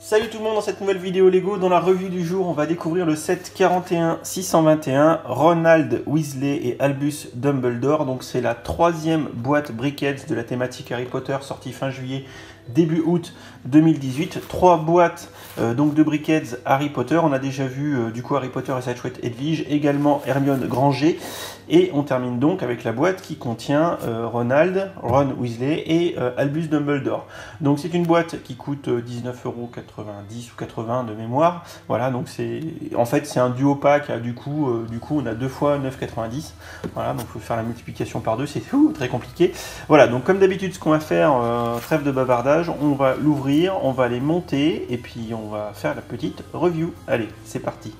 Salut tout le monde, dans cette nouvelle vidéo Lego, dans la revue du jour, on va découvrir le set 41-621, Ronald Weasley et Albus Dumbledore. Donc c'est la troisième boîte Brickheads de la thématique Harry Potter, sortie fin juillet, début août 2018. Trois boîtes donc de Brickheads Harry Potter. On a déjà vu du coup Harry Potter et sa chouette Edwige, également Hermione Granger. Et on termine donc avec la boîte qui contient Ron Weasley et Albus Dumbledore. Donc c'est une boîte qui coûte 19,90€ ou 80 de mémoire. Voilà, donc en fait c'est un duo pack. Du coup on a 2 fois 9,90. Voilà, donc il faut faire la multiplication par 2, c'est très compliqué. Voilà, donc comme d'habitude ce qu'on va faire, trêve de bavardage, on va l'ouvrir, on va les monter et puis on va faire la petite review. Allez, c'est parti.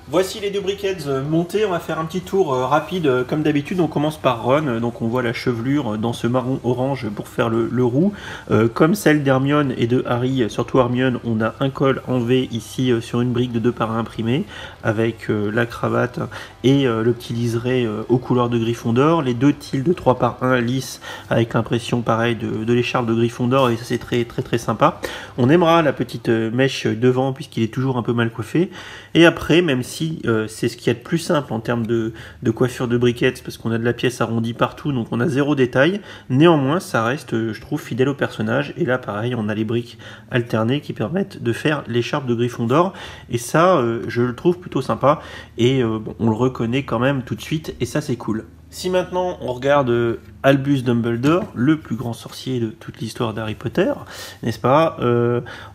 Voici les deux Brickheads montés, on va faire un petit tour rapide comme d'habitude. On commence par Ron, donc on voit la chevelure dans ce marron orange pour faire le roux. Comme celle d'Hermione et de Harry, surtout Hermione, on a un col en V ici sur une brique de 2 par 1 imprimée avec la cravate et le petit liseré aux couleurs de Gryffondor. Les deux tilts de 3 par 1 lisses avec l'impression pareil de l'écharpe de Gryffondor, et ça c'est très sympa. On aimera la petite mèche devant puisqu'il est toujours un peu mal coiffé. Et après, même si c'est ce qu'il y a de plus simple en termes de coiffure de Brickheads, parce qu'on a de la pièce arrondie partout, donc on a 0 détail. Néanmoins, ça reste, je trouve, fidèle au personnage. Et là, pareil, on a les briques alternées qui permettent de faire l'écharpe de Gryffondor. Et ça, je le trouve plutôt sympa. Et bon, on le reconnaît quand même tout de suite, et ça, c'est cool. Si maintenant on regarde Albus Dumbledore, le plus grand sorcier de toute l'histoire d'Harry Potter, n'est-ce pas,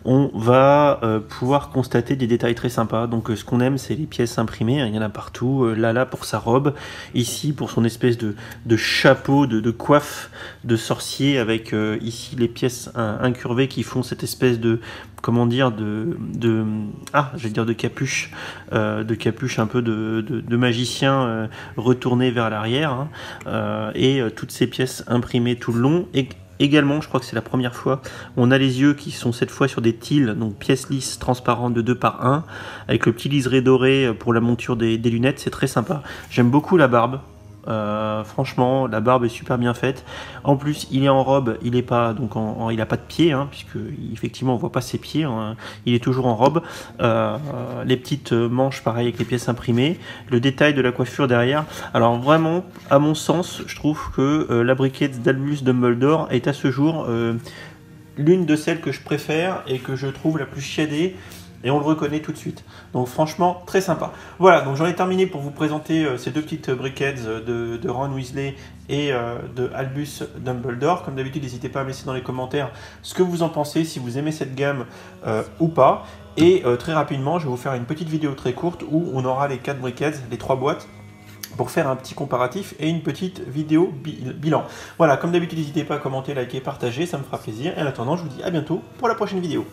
on va pouvoir constater des détails très sympas. Donc ce qu'on aime, c'est les pièces imprimées, il y en a partout. Là pour sa robe, ici pour son espèce de chapeau, de coiffe de sorcier, avec ici les pièces incurvées qui font cette espèce de, comment dire, je vais dire de capuche un peu de magicien retourné vers l'arrière, hein, et toutes ces pièces imprimées tout le long. Et également, je crois que c'est la première fois, on a les yeux qui sont cette fois sur des tiles, donc pièces lisses transparentes de 2 par 1, avec le petit liseré doré pour la monture des lunettes. C'est très sympa. J'aime beaucoup la barbe. franchement, la barbe est super bien faite. En plus, il est en robe, il est pas donc il a pas de pied, hein, puisque effectivement on voit pas ses pieds. Hein, il est toujours en robe. Les petites manches, pareil avec les pièces imprimées. Le détail de la coiffure derrière. Alors vraiment, à mon sens, je trouve que la briquette d'Albus Dumbledore est à ce jour l'une de celles que je préfère et que je trouve la plus chiadée. Et on le reconnaît tout de suite. Donc franchement, très sympa. Voilà, donc j'en ai terminé pour vous présenter ces deux petites briquettes de Ron Weasley et de Albus Dumbledore. Comme d'habitude, n'hésitez pas à me laisser dans les commentaires ce que vous en pensez, si vous aimez cette gamme ou pas. Et très rapidement, je vais vous faire une petite vidéo très courte où on aura les 4 briquettes, les 3 boîtes, pour faire un petit comparatif et une petite vidéo bilan. Voilà, comme d'habitude, n'hésitez pas à commenter, liker, partager, ça me fera plaisir. Et en attendant, je vous dis à bientôt pour la prochaine vidéo.